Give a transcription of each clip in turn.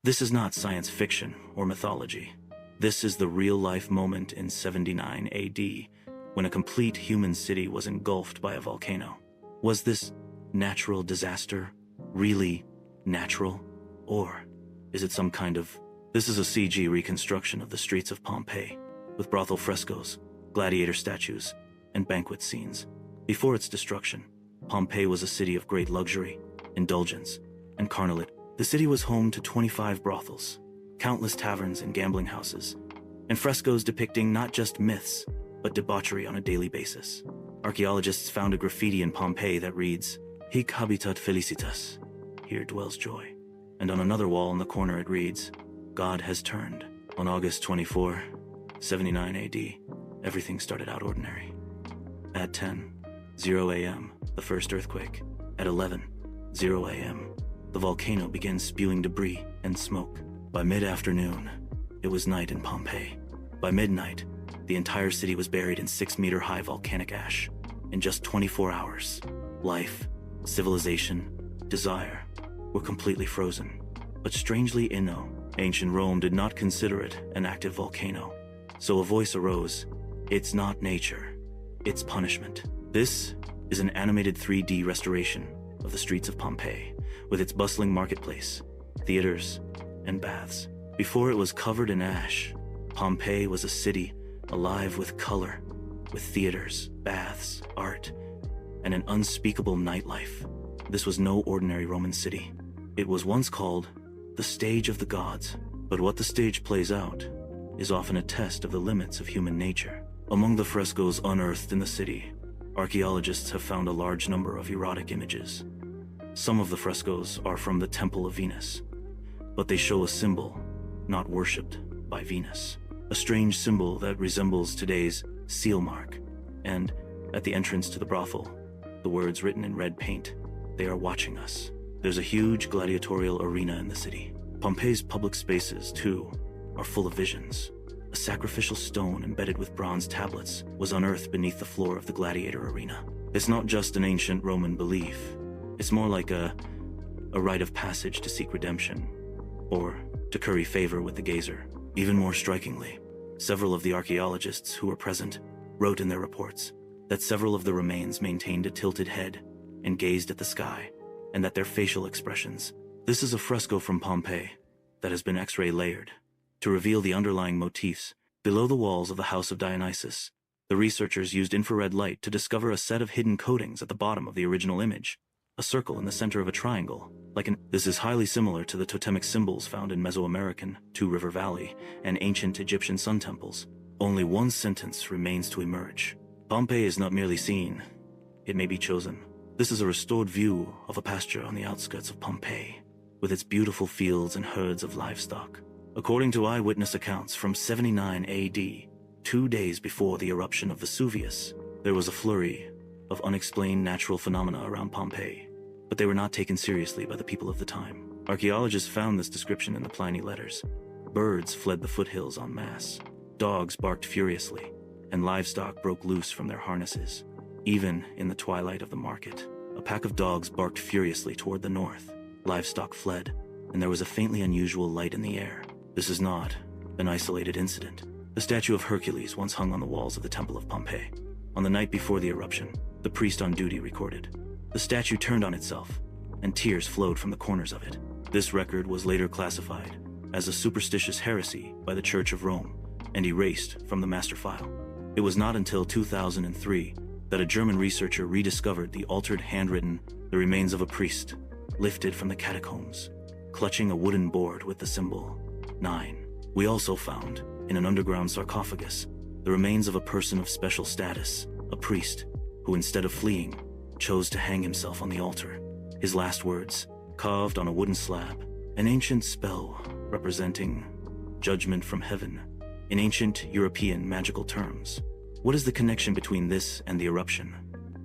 This is not science fiction or mythology. This is the real-life moment in 79 AD, when a complete human city was engulfed by a volcano. Was this natural disaster really natural? Or is it some kind of... This is a CG reconstruction of the streets of Pompeii, with brothel frescoes, gladiator statues, and banquet scenes. Before its destruction, Pompeii was a city of great luxury, indulgence, and carnality. The city was home to 25 brothels, countless taverns and gambling houses, and frescoes depicting not just myths, but debauchery on a daily basis. Archaeologists found a graffiti in Pompeii that reads, "Hic habitat felicitas," here dwells joy. And on another wall in the corner it reads, "God has turned." On August 24, 79 AD, everything started out ordinary. At 10:00 a.m., the first earthquake. At 11:00 a.m., the volcano began spewing debris and smoke. By mid-afternoon, it was night in Pompeii. By midnight, the entire city was buried in 6-meter-high volcanic ash. In just 24 hours, life, civilization, desire were completely frozen. But strangely enough, ancient Rome did not consider it an active volcano. So a voice arose, "It's not nature, it's punishment." This is an animated 3D restoration of the streets of Pompeii, with its bustling marketplace, theaters, and baths. Before it was covered in ash, Pompeii was a city alive with color, with theaters, baths, art, and an unspeakable nightlife. This was no ordinary Roman city. It was once called the stage of the gods, but what the stage plays out is often a test of the limits of human nature. Among the frescoes unearthed in the city, archaeologists have found a large number of erotic images. Some of the frescoes are from the Temple of Venus, but they show a symbol not worshipped by Venus. A strange symbol that resembles today's seal mark. And at the entrance to the brothel, the words written in red paint, "They are watching us." There's a huge gladiatorial arena in the city. Pompeii's public spaces, too, are full of visions. A sacrificial stone embedded with bronze tablets was unearthed beneath the floor of the gladiator arena. It's not just an ancient Roman belief. It's more like a rite of passage to seek redemption, or to curry favor with the gazer. Even more strikingly, several of the archaeologists who were present wrote in their reports that several of the remains maintained a tilted head and gazed at the sky, and that their facial expressions. This is a fresco from Pompeii that has been X-ray layered to reveal the underlying motifs. Below the walls of the House of Dionysus, the researchers used infrared light to discover a set of hidden coatings at the bottom of the original image. A circle in the center of a triangle, This is highly similar to the totemic symbols found in Mesoamerican, Two River Valley, and ancient Egyptian sun temples. Only one sentence remains to emerge. Pompeii is not merely seen, it may be chosen. This is a restored view of a pasture on the outskirts of Pompeii, with its beautiful fields and herds of livestock. According to eyewitness accounts from 79 AD, 2 days before the eruption of Vesuvius, there was a flurry of unexplained natural phenomena around Pompeii, but they were not taken seriously by the people of the time. Archaeologists found this description in the Pliny letters. Birds fled the foothills en masse, dogs barked furiously, and livestock broke loose from their harnesses. Even in the twilight of the market, a pack of dogs barked furiously toward the north. Livestock fled, and there was a faintly unusual light in the air. This is not an isolated incident. The statue of Hercules once hung on the walls of the Temple of Pompeii. On the night before the eruption, the priest on duty recorded, "The statue turned on itself, and tears flowed from the corners of it." This record was later classified as a superstitious heresy by the Church of Rome and erased from the master file. It was not until 2003 that a German researcher rediscovered the altered handwritten, the remains of a priest, lifted from the catacombs, clutching a wooden board with the symbol 9. We also found, in an underground sarcophagus, the remains of a person of special status, a priest, who instead of fleeing, chose to hang himself on the altar. His last words, carved on a wooden slab, an ancient spell representing judgment from heaven, in ancient European magical terms. What is the connection between this and the eruption?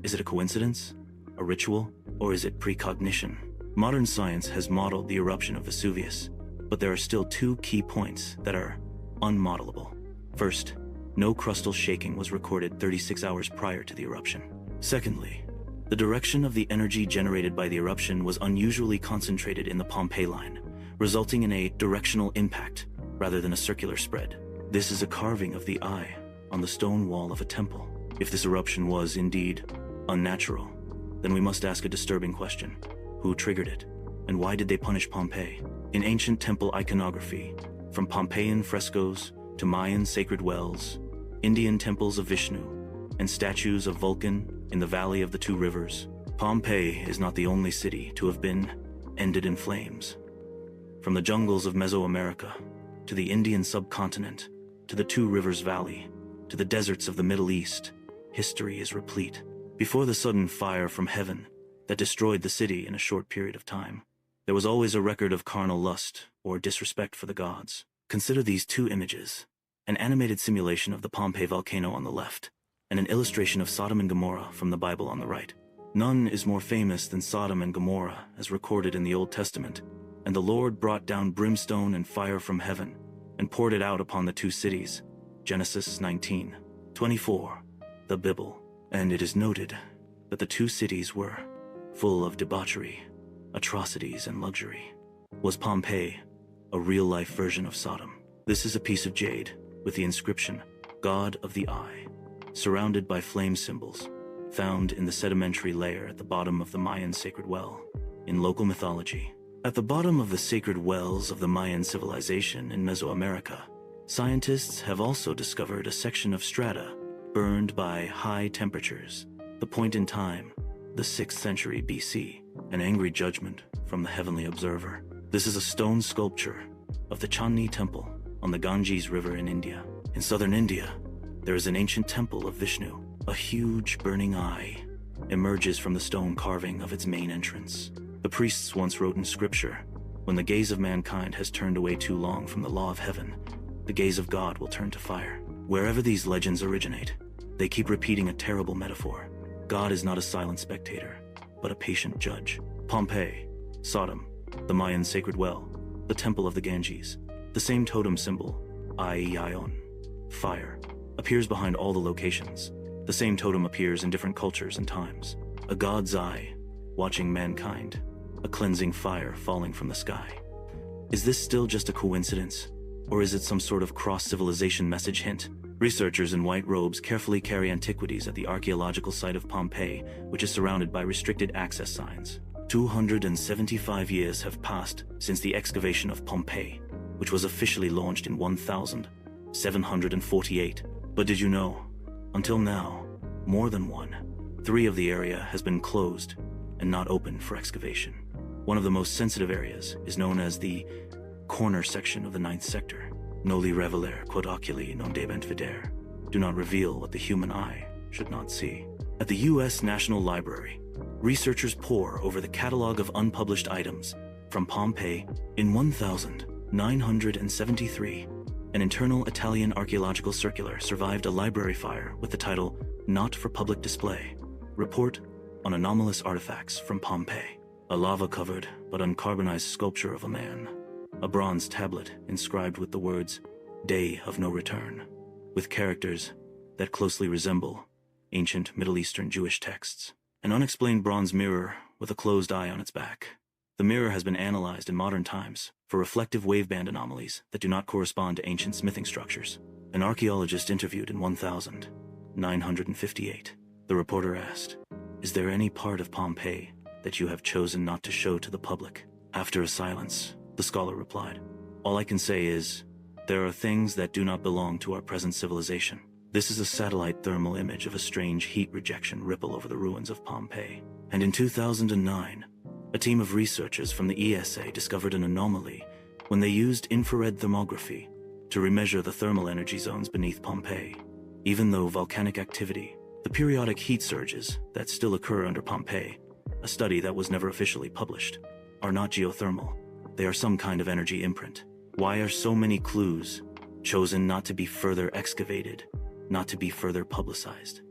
Is it a coincidence, a ritual, or is it precognition? Modern science has modeled the eruption of Vesuvius, but there are still 2 key points that are unmodelable. First, no crustal shaking was recorded 36 hours prior to the eruption. Secondly, the direction of the energy generated by the eruption was unusually concentrated in the Pompeii line, resulting in a directional impact rather than a circular spread. This is a carving of the eye on the stone wall of a temple. If this eruption was indeed unnatural, then we must ask a disturbing question. Who triggered it? And why did they punish Pompeii? In ancient temple iconography, from Pompeian frescoes to Mayan sacred wells, Indian temples of Vishnu, and statues of Vulcan in the valley of the two rivers, Pompeii is not the only city to have been ended in flames. From the jungles of Mesoamerica, to the Indian subcontinent, to the Two Rivers Valley, to the deserts of the Middle East, history is replete. Before the sudden fire from heaven that destroyed the city in a short period of time, there was always a record of carnal lust or disrespect for the gods. Consider these two images, an animated simulation of the Pompeii volcano on the left, and an illustration of Sodom and Gomorrah from the Bible on the right. None is more famous than Sodom and Gomorrah as recorded in the Old Testament, and the Lord brought down brimstone and fire from heaven, and poured it out upon the two cities. Genesis 19:24, the Bible. And it is noted that the two cities were full of debauchery, atrocities, and luxury. Was Pompeii a real-life version of Sodom? This is a piece of jade with the inscription, God of the Eye, surrounded by flame symbols, found in the sedimentary layer at the bottom of the Mayan sacred well. In local mythology, at the bottom of the sacred wells of the Mayan civilization in Mesoamerica, scientists have also discovered a section of strata burned by high temperatures. The point in time, the 6th century BC, an angry judgment from the heavenly observer. This is a stone sculpture of the Chandni temple on the Ganges River in India. In southern India, there is an ancient temple of Vishnu. A huge burning eye emerges from the stone carving of its main entrance. The priests once wrote in scripture, when the gaze of mankind has turned away too long from the law of heaven, the gaze of God will turn to fire. Wherever these legends originate, they keep repeating a terrible metaphor. God is not a silent spectator, but a patient judge. Pompeii, Sodom, the Mayan sacred well, the temple of the Ganges, the same totem symbol, Aion, fire, appears behind all the locations. The same totem appears in different cultures and times. A God's eye, watching mankind, a cleansing fire falling from the sky. Is this still just a coincidence, or is it some sort of cross-civilization message hint? Researchers in white robes carefully carry antiquities at the archaeological site of Pompeii, which is surrounded by restricted access signs. 275 years have passed since the excavation of Pompeii, which was officially launched in 1748. But did you know, until now, more than 3 of the area has been closed and not open for excavation. One of the most sensitive areas is known as the corner section of the 9th sector. Noli revelare quod oculi non debent videre. Do not reveal what the human eye should not see. At the U.S. National Library, researchers pore over the catalog of unpublished items from Pompeii. In 1973, an internal Italian archaeological circular survived a library fire with the title, Not for Public Display, Report on Anomalous Artifacts from Pompeii. A lava-covered but uncarbonized sculpture of a man. A bronze tablet inscribed with the words, Day of No Return, with characters that closely resemble ancient Middle Eastern Jewish texts. An unexplained bronze mirror with a closed eye on its back. The mirror has been analyzed in modern times for reflective waveband anomalies that do not correspond to ancient smithing structures. An archaeologist interviewed in 1958. The reporter asked, "Is there any part of Pompeii that you have chosen not to show to the public?" After a silence, the scholar replied, "All I can say is, there are things that do not belong to our present civilization." This is a satellite thermal image of a strange heat rejection ripple over the ruins of Pompeii. And in 2009, a team of researchers from the ESA discovered an anomaly when they used infrared thermography to remeasure the thermal energy zones beneath Pompeii. Even though volcanic activity, the periodic heat surges that still occur under Pompeii, a study that was never officially published, are not geothermal. They are some kind of energy imprint. Why are so many clues chosen not to be further excavated, not to be further publicized?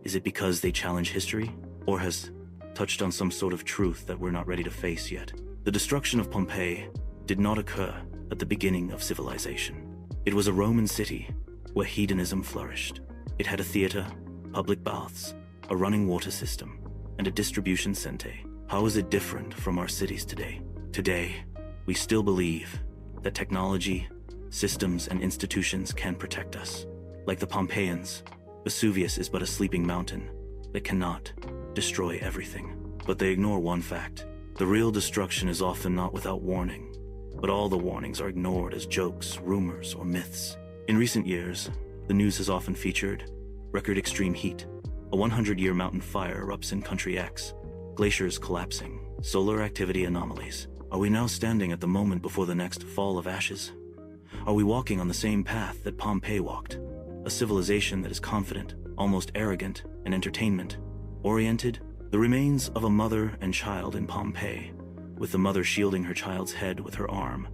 Is it because they challenge history, or has touched on some sort of truth that we're not ready to face yet? The destruction of Pompeii did not occur at the beginning of civilization. It was a Roman city where hedonism flourished. It had a theater, public baths, a running water system, and a distribution center. How is it different from our cities today? Today, we still believe that technology, systems, and institutions can protect us. Like the Pompeians, Vesuvius is but a sleeping mountain that cannot destroy everything. But they ignore one fact. The real destruction is often not without warning, but all the warnings are ignored as jokes, rumors, or myths. In recent years, the news has often featured record extreme heat, a 100-year mountain fire erupts in country X, glaciers collapsing, solar activity anomalies. Are we now standing at the moment before the next fall of ashes? Are we walking on the same path that Pompeii walked? A civilization that is confident, almost arrogant, and entertainment-oriented? The remains of a mother and child in Pompeii, with the mother shielding her child's head with her arm,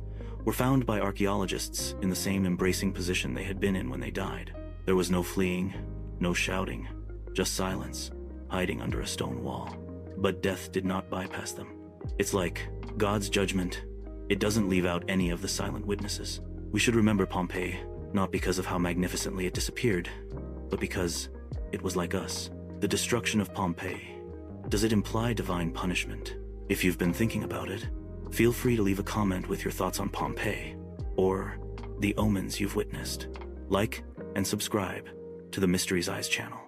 were found by archaeologists in the same embracing position they had been in when they died. There was no fleeing, no shouting, just silence, hiding under a stone wall. But death did not bypass them. It's like God's judgment. It doesn't leave out any of the silent witnesses. We should remember Pompeii, not because of how magnificently it disappeared, but because it was like us. The destruction of Pompeii. Does it imply divine punishment? If you've been thinking about it, feel free to leave a comment with your thoughts on Pompeii, or the omens you've witnessed. Like and subscribe to the Mysteries Eyes channel.